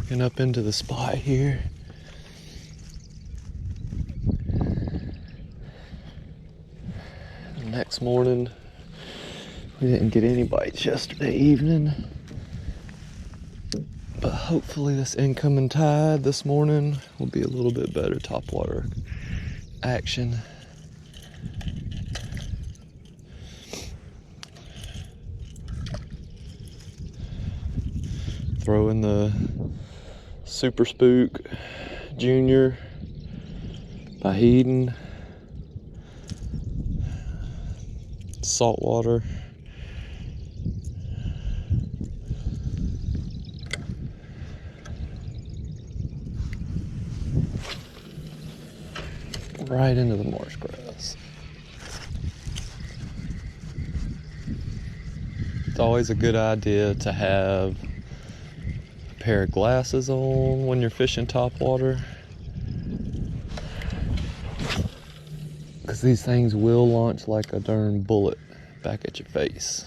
Working up into the spot here. Next morning, we didn't get any bites yesterday evening, but hopefully this incoming tide this morning will be a little bit better topwater action. Throw in the Super Spook Junior by Heeden. Salt water. Right into the marsh grass. It's always a good idea to have a pair of glasses on when you're fishing topwater, because these things will launch like a darn bullet back at your face.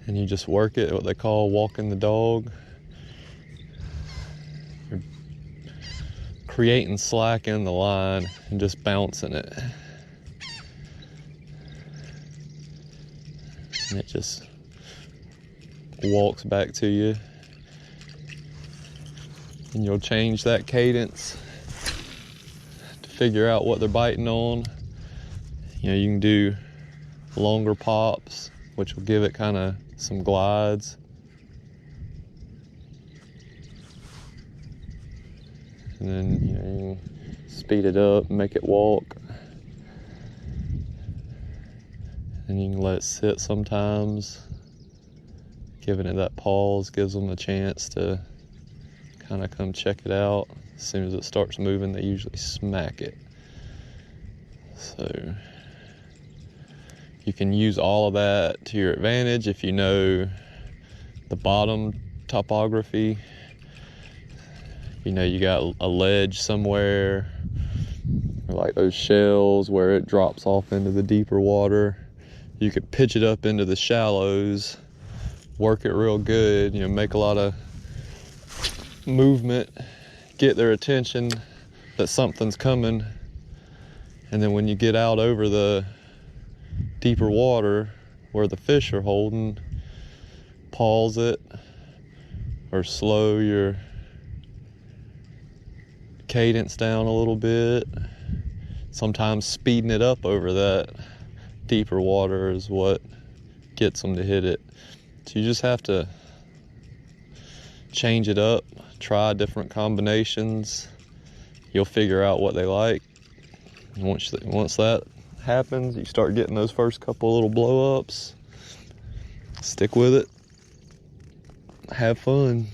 And you just work it, what they call walking the dog. You're creating slack in the line and just bouncing it. And it just walks back to you. And you'll change that cadence to figure out what they're biting on. You know, you can do longer pops, which will give it kind of some glides. And then, you know, you can speed it up and make it walk. And you can let it sit sometimes. Giving it that pause gives them a chance to kind of come check it out. As soon as it starts moving, they usually smack it. So you can use all of that to your advantage if you know the bottom topography. You know, you got a ledge somewhere, or like those shells where it drops off into the deeper water. You could pitch it up into the shallows, work it real good, you know, make a lot of movement, get their attention that something's coming. And then when you get out over the deeper water where the fish are holding, pause it or slow your cadence down a little bit. Sometimes speeding it up over that deeper water is what gets them to hit it. So you just have to change it up, try different combinations. You'll figure out what they like. And once that happens, you start getting those first couple little blow ups. Stick with it. Have fun.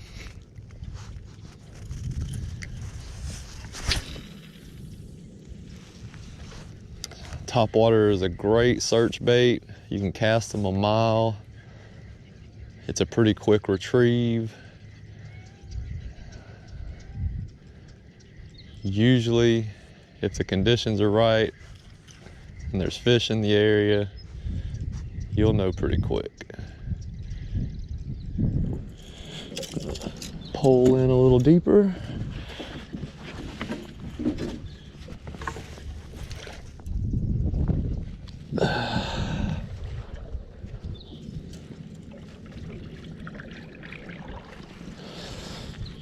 Topwater is a great search bait. You can cast them a mile. It's a pretty quick retrieve. Usually, if the conditions are right and there's fish in the area, you'll know pretty quick. Pull in a little deeper.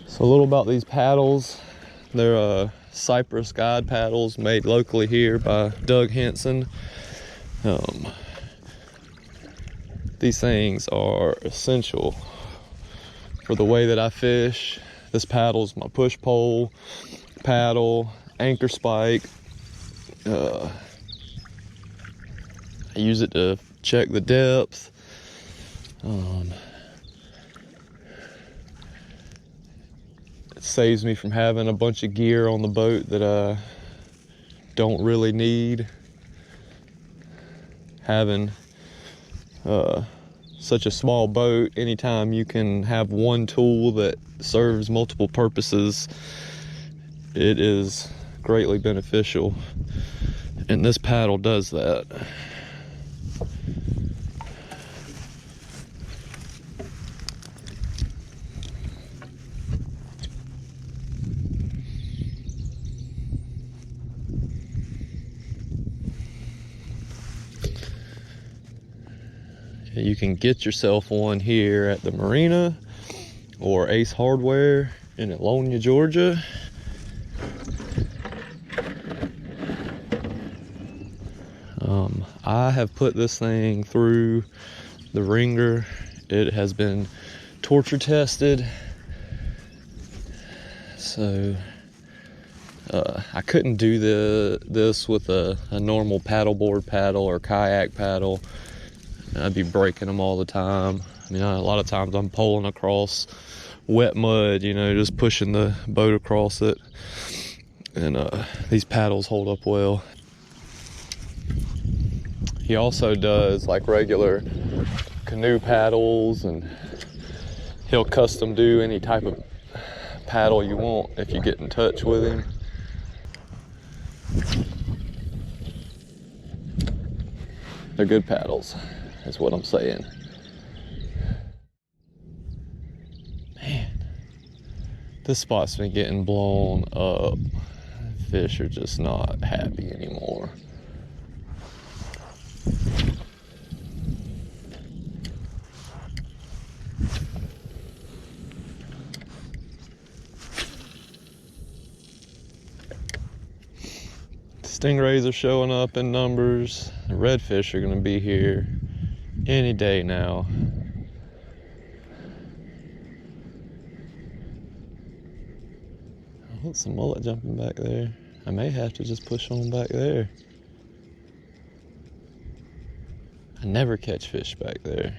So a little about these paddles. They're Cypress guide paddles made locally here by Doug Henson. These things are essential for the way that I fish. This paddle's my push pole, paddle, anchor spike. I use it to check the depth. It saves me from having a bunch of gear on the boat that I don't really need. Having such a small boat, anytime you can have one tool that serves multiple purposes, it is greatly beneficial, and this paddle does that. You can get yourself one here at the marina or Ace Hardware in Alonia, Georgia. I have put this thing through the ringer. It has been torture tested. So I couldn't do this with a normal paddleboard paddle or kayak paddle. I'd be breaking them all the time. I mean, a lot of times I'm poling across wet mud, you know, just pushing the boat across it. And these paddles hold up well. He also does like regular canoe paddles, and he'll custom do any type of paddle you want if you get in touch with him. They're good paddles, is what I'm saying. Man, this spot's been getting blown up. Fish are just not happy anymore. Stingrays are showing up in numbers. The redfish are going to be here any day now. Oh, some mullet jumping back there. I may have to just push on back there. I never catch fish back there.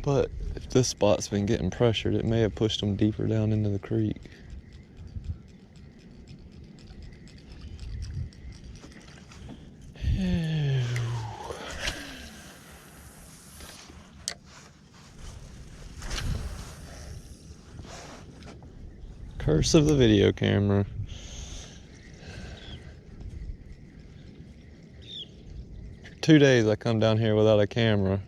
But if this spot's been getting pressured, it may have pushed them deeper down into the creek. Curse of the video camera. For 2 days I come down here without a camera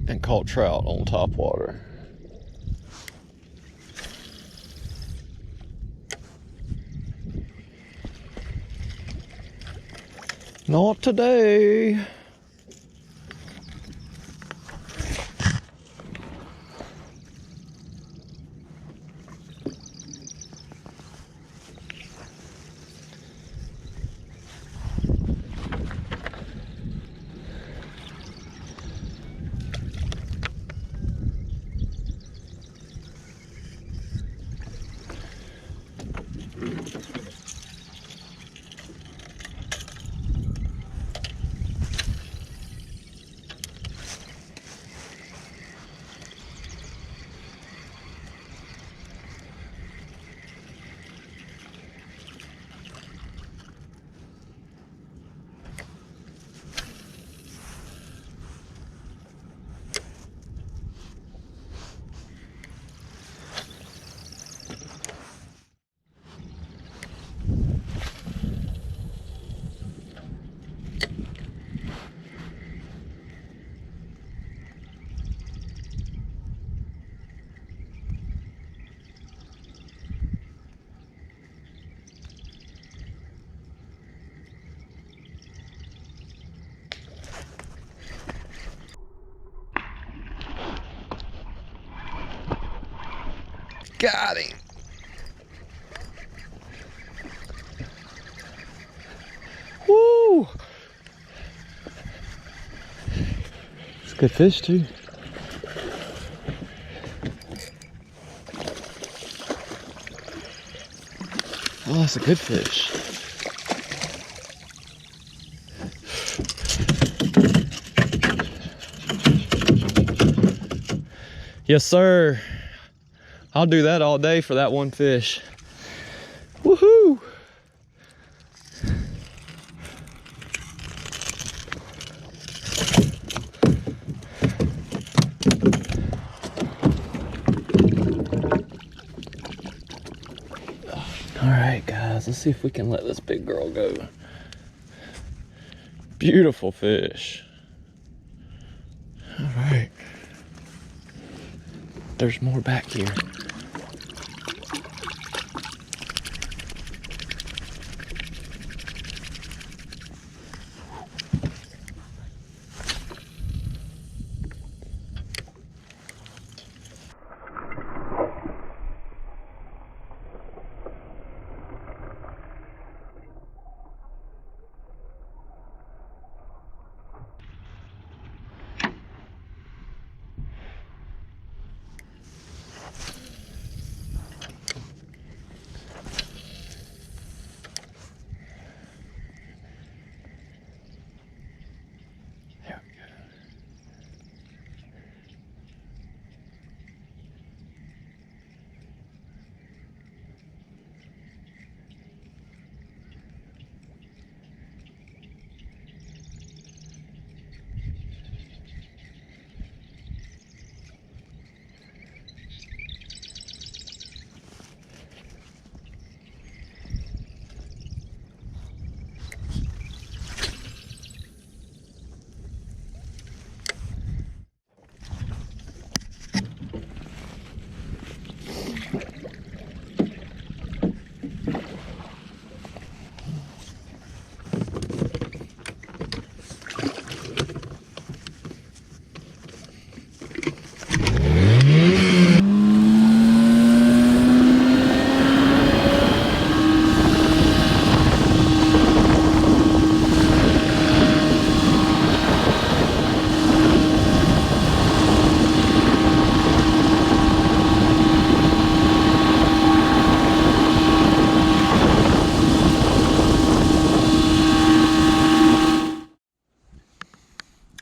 and caught trout on topwater. Not today. Got him. Woo! It's a good fish too. Oh, that's a good fish. Yes, sir. I'll do that all day for that one fish. Woohoo! guys, let's see if we can let this big girl go. Beautiful fish. All right. There's more back here.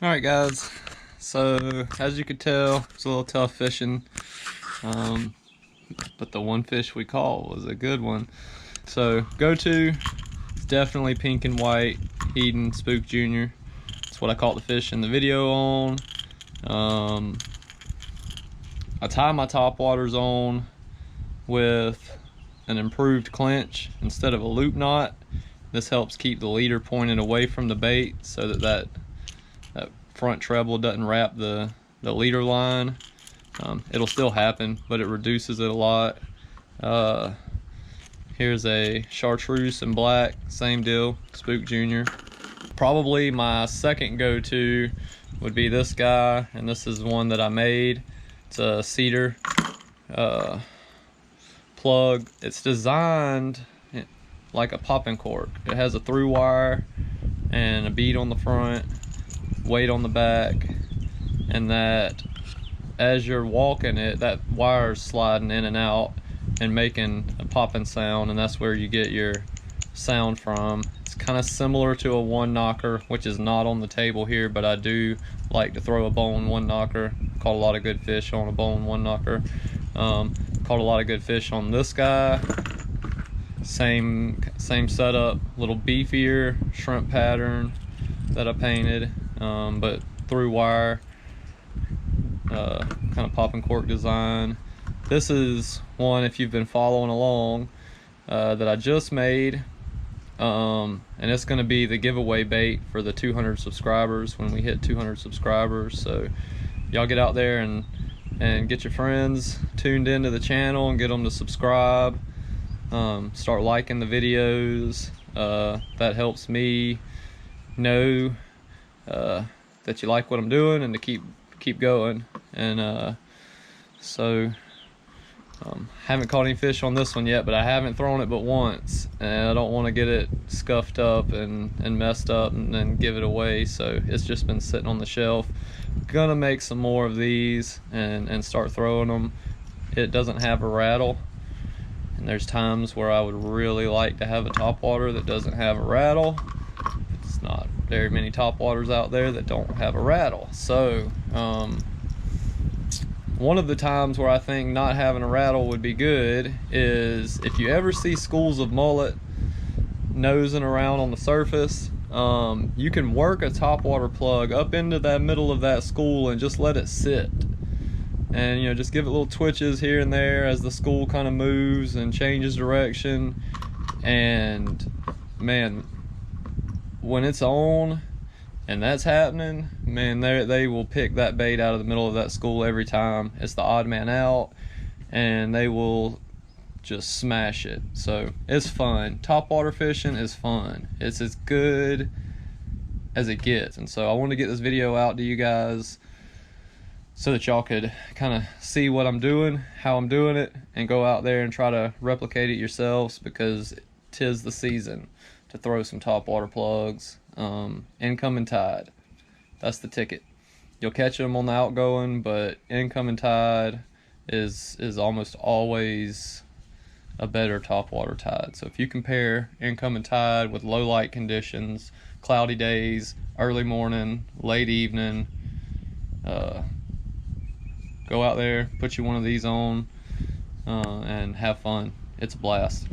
Alright guys, so as you could tell, it's a little tough fishing, but the one fish we caught was a good one. So go-to is definitely pink and white Eden Spook Jr. That's what I caught the fish in the video on. I tie my topwaters on with an improved clinch instead of a loop knot. This helps keep the leader pointed away from the bait so that front treble doesn't wrap the leader line. It'll still happen, but it reduces it a lot. Here's a chartreuse and black, same deal, Spook Jr. Probably my second go-to would be this guy, and this is one that I made. It's a cedar plug. It's designed like a popping cork. It has a through wire and a bead on the front, weight on the back, and that as you're walking it, that wire's sliding in and out and making a popping sound, and that's where you get your sound from. It's kind of similar to a one knocker, which is not on the table here, but I do like to throw a bone one knocker. Caught a lot of good fish on a bone one knocker. Caught a lot of good fish on this guy. Same setup, little beefier shrimp pattern that I painted, but through wire, kind of popping cork design. This is one, if you've been following along, that I just made, and it's going to be the giveaway bait for the 200 subscribers when we hit 200 subscribers. So y'all get out there and get your friends tuned into the channel and get them to subscribe. Start liking the videos. That helps me know that you like what I'm doing and to keep going. And haven't caught any fish on this one yet, but I haven't thrown it but once, and I don't want to get it scuffed up and messed up and then give it away. So it's just been sitting on the shelf. Gonna make some more of these and start throwing them. It doesn't have a rattle, and there's times where I would really like to have a topwater that doesn't have a rattle. It's not very many topwaters out there that don't have a rattle. So one of the times where I think not having a rattle would be good is if you ever see schools of mullet nosing around on the surface, you can work a topwater plug up into that middle of that school and just let it sit. And just give it little twitches here and there as the school kind of moves and changes direction. And man, when it's on and that's happening, man, they will pick that bait out of the middle of that school every time. It's the odd man out, and they will just smash it. So it's fun. Topwater fishing is fun. It's as good as it gets. And so I wanted to get this video out to you guys so that y'all could kind of see what I'm doing, how I'm doing it, and go out there and try to replicate it yourselves, because 'tis the season to throw some topwater plugs. Incoming tide, that's the ticket. You'll catch them on the outgoing, but incoming tide is almost always a better topwater tide. So if you compare incoming tide with low light conditions, cloudy days, early morning, late evening, go out there, put you one of these on, and have fun. It's a blast.